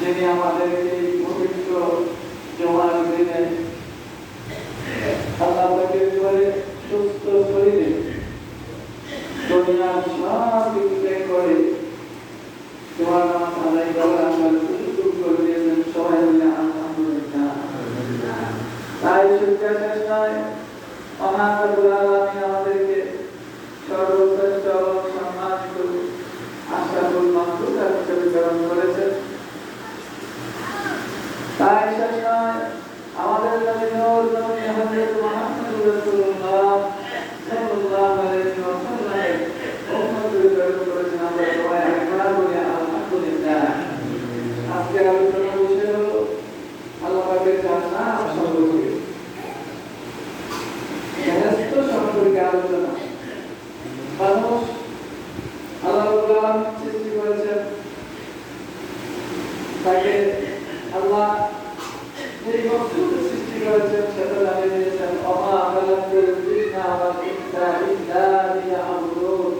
যিনি আমাদেরকে পবিত্র জমার দিনে আল্লাহ পাকের করে সুস্থ শরীরে দুনিয়ার সব কিছু ত্যাগ করে তোমার নাম আদায় করার আমরা সুযোগ করে দিয়েছেন সবাই মিলে আলহামদুলিল্লাহ। তাই শুকরিয়া শেষ নয়, মহান রব্বুল আলামিন আমাদেরকে সর্বশ্রেষ্ঠ সম্মানিত আশরাফুল মাখলুকাত হিসেবে প্রেরণ করেছেন। তাই শেষ নয়, আমাদের নবী নূর নবী হযরত মুহাম্মদ রাসূলুল্লাহ সাল্লাল্লাহু আলাইহি ওয়াসাল্লাম উম্মতকে প্রেরণ করেছেন। আমরা সবাই একবার বলি আলহামদুলিল্লাহ। আজকে আলোচনার বিষয় হলো আল্লাহ পাকের জান্নাত সম্পর্কে, বেহেশত সম্পর্কে আলোচনা। মানুষ আল্লাহ রাব্বুল আলামিন সৃষ্টি করেছেন, তাকে আল্লাহ যে মকসুদে সৃষ্টি করেছেন সেটা জানিয়ে দিয়েছেন। ওমা খালাকুল জিন্না ওয়াল ইনসা ইল্লা লিয়াবুদুন।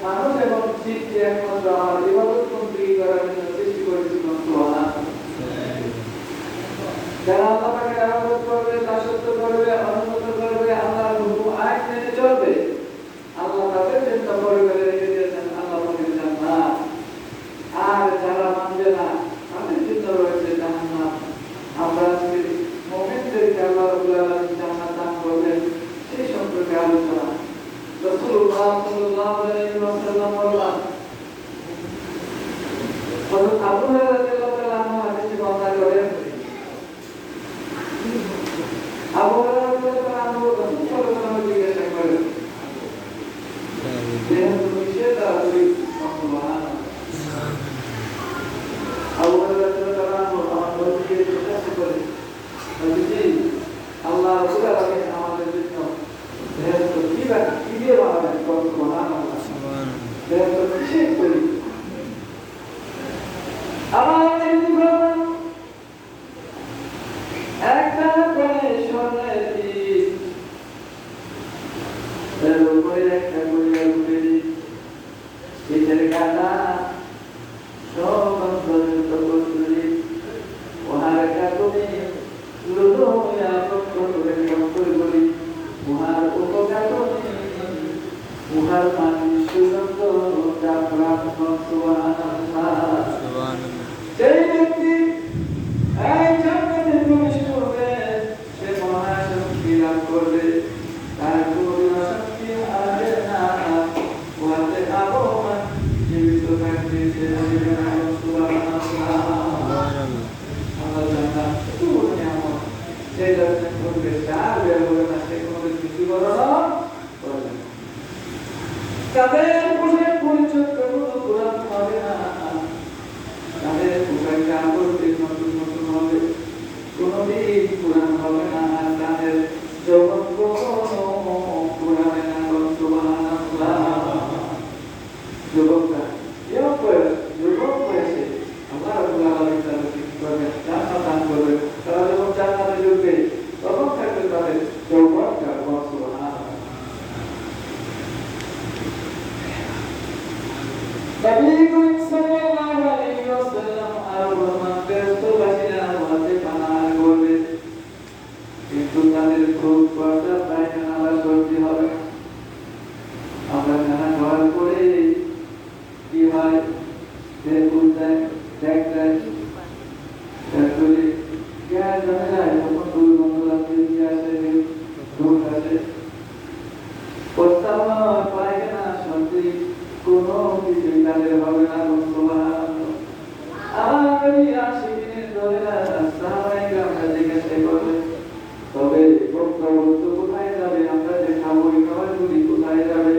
মানুষ এবং জিনকে একমাত্র আমার ইবাদত বন্দেগী করার জন্য সৃষ্টি করেছি। সুবহানাল্লাহ। যারা আল্লাহ পাকের ইবাদত করবে, দাসত্ব করবে, অনুগত করবে, আল্লাহর হুকুম আইন মেনে চলবে, আল্লাহ তাদের জন্য পরিবারে রেখে দিয়েছেন আল্লাহ পাকের জান্নাত। আর যারা মানবে না তাদের জন্য রয়েছে জাহান্নাম। আমরা আজকে মুমিনদেরকে আল্লাহ রাব্বুল আলামিন জান্নাত দান করবেন সেই সম্পর্কে আলোচনা। রাসূলুল্লাহ সাল্লাল্লাহু আলাইহি ওয়াসাল্লাম বলেন, হযরত আবু হুরায়রা রাদিয়াল্লাহু তাআলা আনহু হাদিসে বর্ণনা করেন, আবু হুরায়রা রাদিয়াল্লাহু তাআলা আনহু রাসূল সাল্লাল্লাহু আলাইহি ওয়াসাল্লাম জিজ্ঞাসা করেন যে নিষেধ আছে সুবহানাল্লাহ। আবু হুরায়রা রাদিয়াল্লাহু তাআলা আনহু আমার নবীকে জিজ্ঞাসা করেন, নবীজি আল্লাহ রাব্বুল আলামিন আমাদের জন্য বেহেশত কি দিয়ে বানাবেন? সুবহানাল্লাহ। বেহেশত কিসের তৈরি? আমার জীবন একটা করে স্বর্ণের দিন, এর উপরে একটা করে উঠে দিন, শীতের কাটা সব অন্তর্গত করি, উহার কাকুনি লুলো হইয়া কষ্ট করে কষ্ট করি, উহার উপকাকুনি উহার পানি সুগন্ধ যা প্রাপ্ত। সুবহানাল্লাহ। সেই ব্যক্তি এই জান্নাতে প্রবেশ করবে, সে মহাশক্তি লাভ করবে, তার কোনো শক্তি আসবে না, উহাতে আবহাওয়া জীবিত থাকবে, সে জীবে না। সুবহানাল্লাহ। আল্লাহ জান্নাত এত বড় নিয়ামত, যে দর্শন করবে তার বের হবে না, সে কোনো কিছু বরণ করবে না। তাদের পোশাক পরিচ্ছদ কোনো পুরান হবে না, তাদের পোশাক কাপড় নতুন নতুন হবে, কোনোদিন পুরান হবে না, আর তাদের যৌবন কখনো পুরাবে না। সুবহানাল্লাহ। যুবকরা যুবক বয়সে আল্লাহ রাব্বুল আলামিন তাদেরকে কি করবেন? জান্নাত দান করবেন। তারা যখন জান্নাতে ঢুকবে তখন থাকবে তাদের যৌবন কারণ। সুবহানাল্লাহ। নবী করিম সাল্লাল্লাহু আলাইহি ওয়াসাল্লাম আর বেহেশতবাসীরা ওয়াতে পানাহার করবে, কিন্তু তাদের খুব পর্দা পায়খানা আলাদা করতে হবে। আমরা খানা খাওয়ার পরে হয় ফুল দেয় ব্যাগ দেয় তারপরে গ্যাস জমে যায় তখন দুর্গন্ধ লাগতে আসে দুধ আসে প্রস্তাবনা পায়খানা সত্যি কোনো কিছুই তাদের হবে না আমার আশিকিনের দলেরা সাহাবায়ে আমরা জিজ্ঞাসা করলে তবে বক্তব্য কোথায় যাবে আমরা যে খাবো এই খাবারগুলি কোথায় যাবে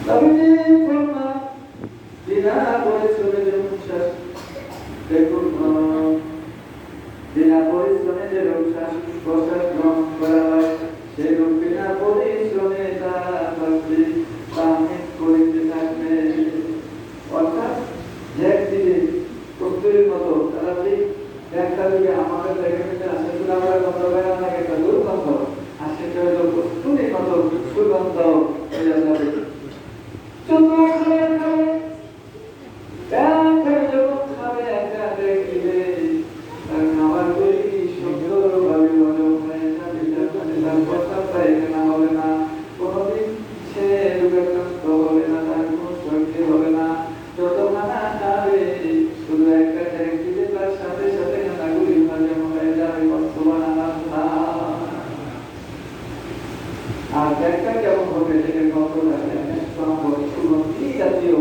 তবে বিনা পরিশ্রমে যে উচ্ছ্বাস দেখুন বিনা পরিশ্রমে যে উচ্ছ্বাস প্রশ্বাস গ্রহণ করা হয় সেরূপ বিনা পরিশ্রমে তারা থাকবে তামিল করিতে থাকবে অর্থাৎ একদিকে প্রস্তুতির মতো তারা ঠিক একটা দিকে আমাদের দেখে আসে আমরা কত বেড়া লাগে একটা দুর্গন্ধ আর সেটা হলো প্রস্তুতির মতো সুগন্ধ হয়ে যাবে আর একটা কেমন হবে সেটা কত লাগে সুগন্ধি জাতীয়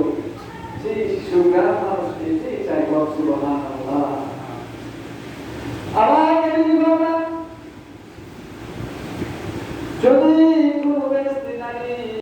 যে সুগার মানুষকে যে চাই সুবহানাল্লাহ